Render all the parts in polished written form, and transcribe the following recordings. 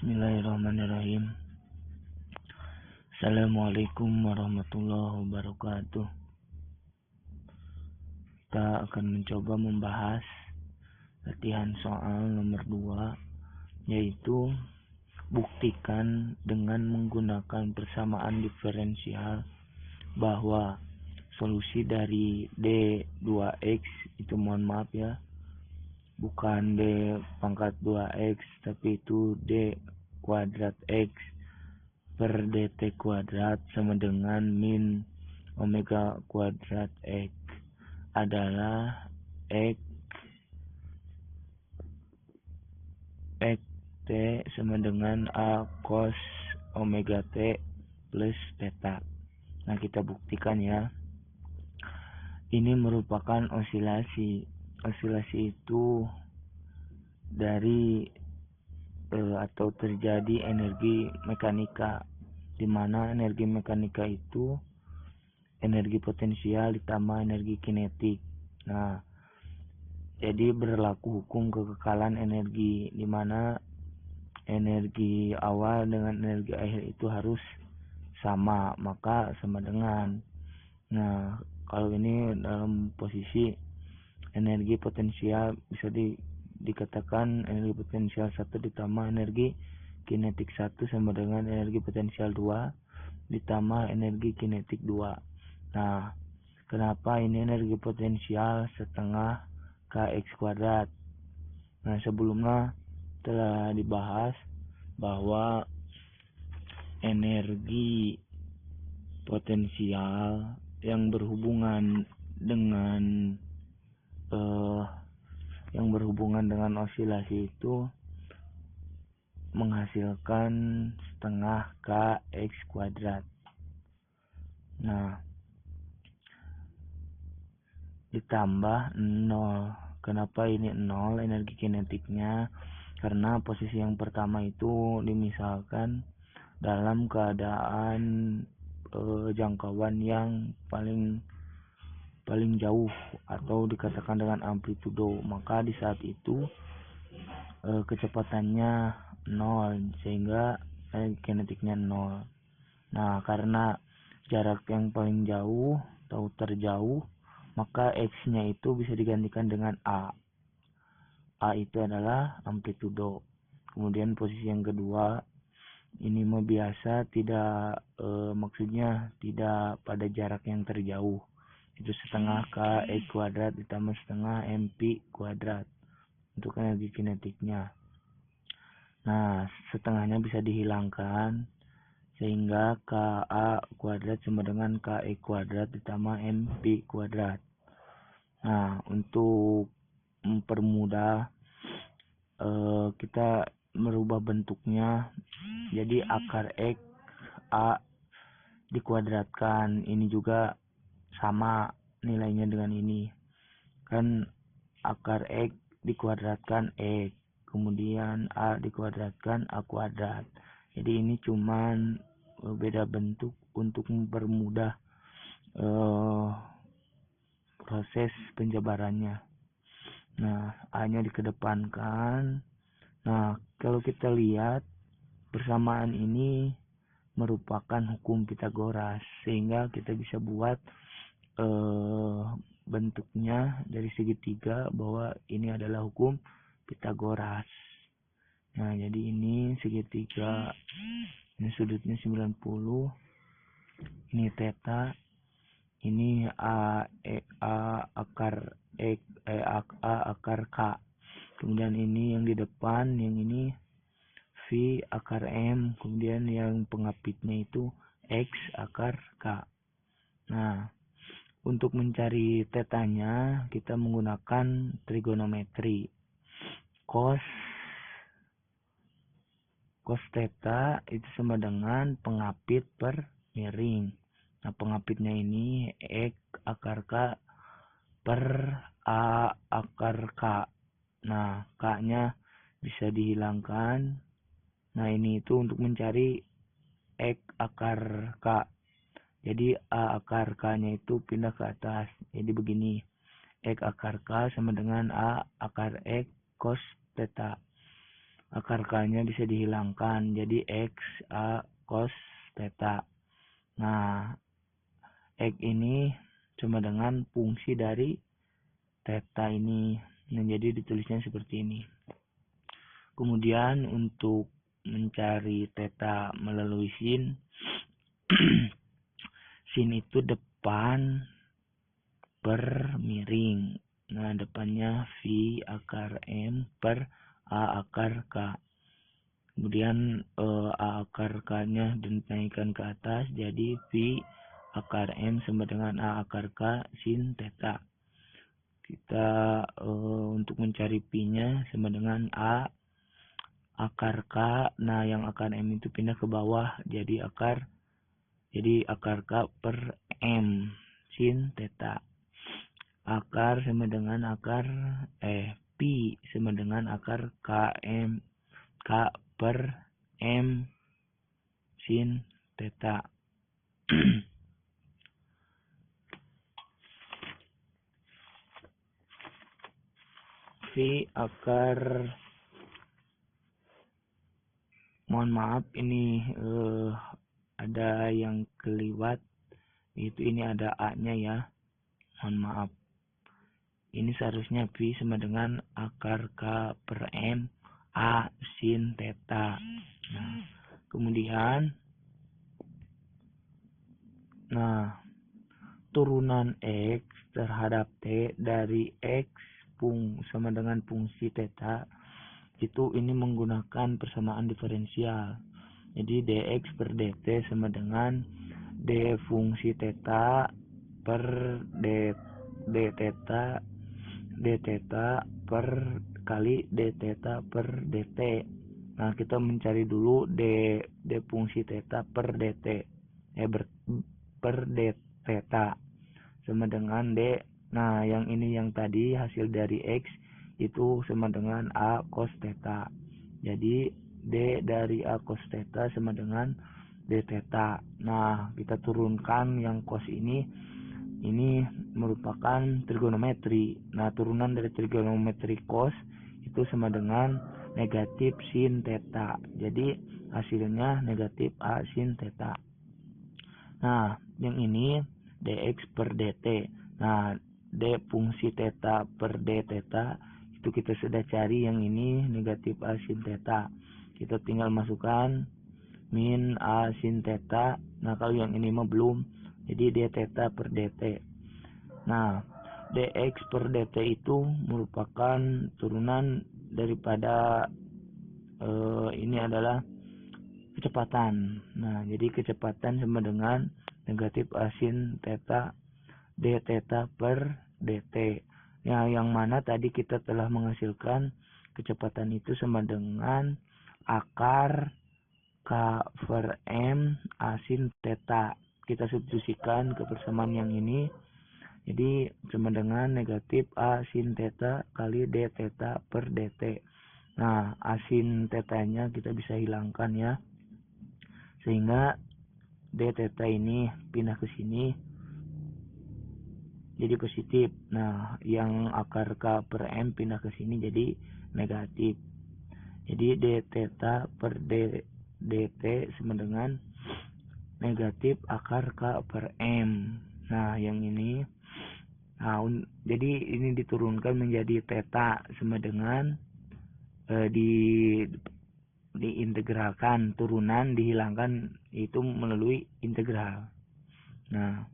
Bismillahirrahmanirrahim. Assalamualaikum warahmatullahi wabarakatuh. Kita akan mencoba membahas latihan soal nomor 2, yaitu buktikan dengan menggunakan persamaan diferensial bahwa solusi dari D2X itu, mohon maaf ya, bukan D pangkat 2X, tapi itu D kuadrat X per dt kuadrat sama dengan min omega kuadrat X adalah X T sama dengan A cos omega T plus theta. Nah, kita buktikan ya. Ini merupakan osilasi. Osilasi itu dari atau terjadi energi mekanika, di mana energi mekanika itu energi potensial ditambah energi kinetik. Nah, jadi berlaku hukum kekekalan energi, di mana energi awal dengan energi akhir itu harus sama, maka sama dengan. Nah, kalau ini dalam posisi energi potensial bisa dikatakan energi potensial 1 ditambah energi kinetik 1 sama dengan energi potensial 2 ditambah energi kinetik 2. Nah, kenapa ini energi potensial setengah kx kuadrat? Nah, sebelumnya telah dibahas bahwa energi potensial yang berhubungan dengan osilasi itu menghasilkan setengah kx kuadrat. Nah, ditambah 0. Kenapa ini 0 energi kinetiknya? Karena posisi yang pertama itu dimisalkan dalam keadaan jangkauan yang paling jauh atau dikatakan dengan amplitudo, maka di saat itu kecepatannya 0 sehingga kinetiknya 0. Nah, karena jarak yang paling jauh atau terjauh, maka x-nya itu bisa digantikan dengan a. A itu adalah amplitudo. Kemudian posisi yang kedua, ini mah biasa, tidak maksudnya tidak pada jarak yang terjauh. Itu setengah kx kuadrat ditambah setengah mp kuadrat untuk energi kinetiknya. Nah, setengahnya bisa dihilangkan sehingga ka kuadrat sama dengan kx kuadrat ditambah mp kuadrat. Nah, untuk mempermudah kita merubah bentuknya jadi akar x a dikuadratkan. Ini juga sama nilainya dengan ini, kan akar x dikuadratkan x, kemudian a dikuadratkan a kuadrat. Jadi ini cuman beda bentuk untuk mempermudah proses penjabarannya. Nah, a-nya dikedepankan. Nah, kalau kita lihat persamaan ini merupakan hukum Pitagoras, sehingga kita bisa buat bentuknya dari segitiga bahwa ini adalah hukum Pitagoras. Nah, jadi ini segitiga, ini sudutnya 90, ini theta, ini a akar x a akar k. Kemudian ini yang di depan, yang ini v akar m, kemudian yang pengapitnya itu x akar k. Nah, untuk mencari tetanya kita menggunakan trigonometri. Cos theta itu sama dengan pengapit per miring. Nah, pengapitnya ini x akar k per a akar k. Nah, k-nya bisa dihilangkan. Nah, ini itu untuk mencari x akar k. Jadi a akar k-nya itu pindah ke atas. Jadi begini, x akar k sama dengan a akar x cos theta. akar K-nya bisa dihilangkan, jadi X A cos theta. Nah, X ini sama dengan fungsi dari theta ini. Nah, jadi ditulisnya seperti ini. Kemudian untuk mencari theta melalui sin, sin itu depan per miring. Nah, depannya V akar M per A akar K. Kemudian A akar K-nya dinaikkan ke atas, jadi V akar M sama dengan A akar K sin theta. Kita untuk mencari P-nya sama dengan A akar K. Nah, yang akar M itu pindah ke bawah, jadi akar K per M sin theta. Akar sama dengan Pi sama dengan akar K per M sin theta. V akar, mohon maaf ini ada yang keliwat, itu ini ada A-nya ya, mohon maaf. Ini seharusnya V sama dengan akar K per M A sin theta. Nah, kemudian turunan X terhadap T dari X sama dengan fungsi theta itu ini menggunakan persamaan diferensial. Jadi dx per dt sama dengan d fungsi theta per d theta per kali d theta per dt. Nah, kita mencari dulu d fungsi theta per dt per d theta sama dengan d. Nah, yang ini yang tadi hasil dari X itu sama dengan A cos theta. Jadi D dari A cos theta sama dengan D theta. Nah, kita turunkan yang cos ini merupakan trigonometri. Nah, turunan dari trigonometri cos itu sama dengan negatif sin theta. Jadi hasilnya negatif A sin theta. Nah, yang ini dx per dt. Nah, d fungsi theta per d theta itu kita sudah cari, yang ini negatif A sin theta. Kita tinggal masukkan min A sin theta. Nah, kalau yang ini mah belum, jadi d theta per dt. Nah, dx per dt itu merupakan turunan daripada ini adalah kecepatan. Nah, jadi kecepatan sama dengan negatif A sin theta d theta per dt. Nah, yang mana tadi kita telah menghasilkan kecepatan itu sama dengan akar K per M A sin theta. Kita substitusikan ke persamaan yang ini. Jadi sama dengan negatif A sin theta kali d theta per dt. Nah, A sin theta-nya kita bisa hilangkan ya. Sehingga d theta ini pindah ke sini jadi positif. Nah, yang akar K per M pindah ke sini jadi negatif. Jadi d theta per dt sama dengan negatif akar K per M. Nah, yang ini jadi ini diturunkan menjadi theta sama dengan diintegralkan, turunan dihilangkan itu melalui integral. Nah,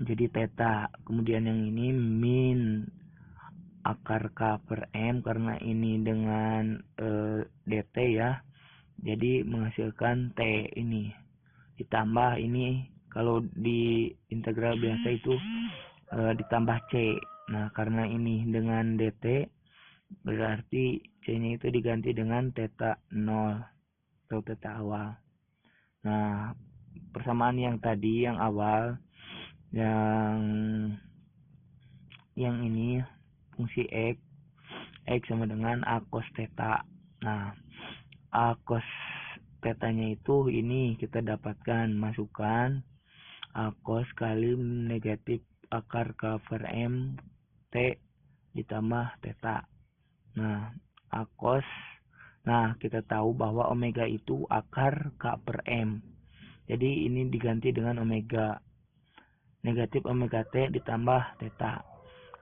jadi theta. Kemudian yang ini min akar K per M, karena ini dengan dt ya, jadi menghasilkan T ini. Ditambah ini, kalau di integral biasa itu ditambah C. Nah, karena ini dengan dt, berarti C-nya itu diganti dengan theta 0 atau theta awal. Nah, persamaan yang tadi yang awal, yang ini fungsi X sama dengan A cos theta. Nah, A cos theta-nya itu ini kita dapatkan, masukkan A cos kali negatif akar K per M T ditambah theta. Nah, A cos Nah, kita tahu bahwa omega itu akar K per M. Jadi ini diganti dengan omega. Negatif omega T ditambah theta.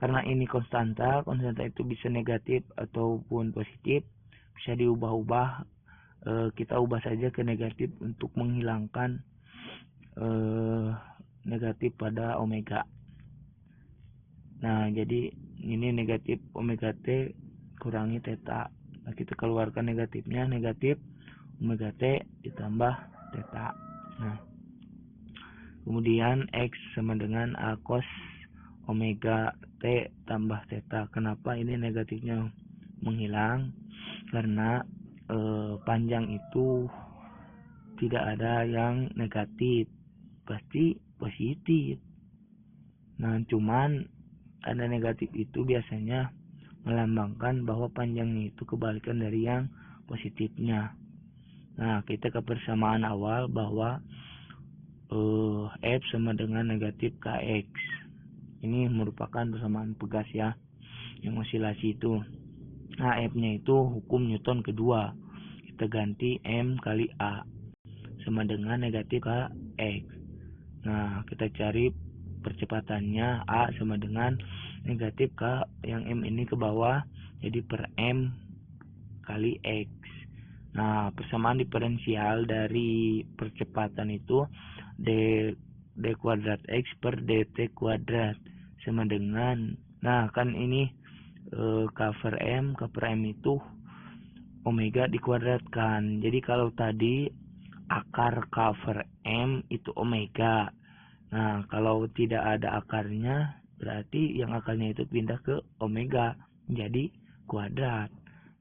Karena ini konstanta itu bisa negatif ataupun positif. Bisa diubah-ubah. Kita ubah saja ke negatif untuk menghilangkan negatif pada omega. Nah, jadi ini negatif omega T kurangi theta. Nah, kita keluarkan negatifnya, negatif omega T ditambah theta. Nah, kemudian X sama dengan A cos omega T tambah theta. Kenapa ini negatifnya menghilang? Karena panjang itu tidak ada yang negatif, pasti positif. Nah, cuman tanda negatif itu biasanya melambangkan bahwa panjangnya itu kebalikan dari yang positifnya. Nah, kita ke persamaan awal bahwa F sama dengan negatif Kx. Ini merupakan persamaan pegas ya, yang osilasi itu. Nah, F-nya itu hukum Newton kedua. Kita ganti M kali A sama dengan negatif Kx. Nah, kita cari percepatannya. A sama dengan negatif K yang M ini ke bawah, jadi per M kali X. Nah, persamaan diferensial dari percepatan itu d kuadrat X per dt kuadrat sama dengan, nah kan ini K per M itu omega dikuadratkan. Jadi kalau tadi akar K per M itu omega. Nah, kalau tidak ada akarnya, berarti yang akarnya itu pindah ke omega, jadi kuadrat.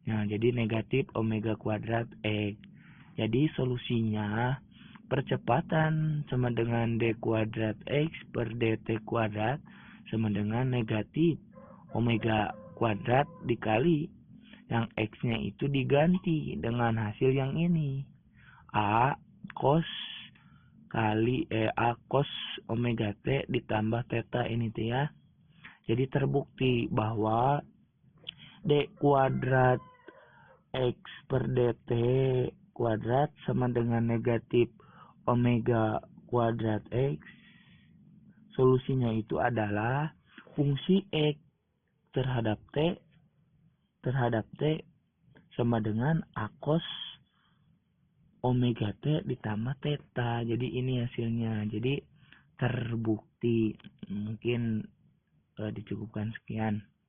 Nah, jadi negatif omega kuadrat X. Jadi solusinya percepatan sama dengan d kuadrat X per dt kuadrat sama dengan negatif omega kuadrat dikali yang X-nya itu diganti dengan hasil yang ini. A cos kali A cos omega T ditambah theta ini tuh ya. Jadi terbukti bahwa D kuadrat X per dt kuadrat sama dengan negatif omega kuadrat X. Solusinya itu adalah fungsi X terhadap T sama dengan A cos omega T ditambah theta. Jadi ini hasilnya. Jadi terbukti. Mungkin dicukupkan sekian.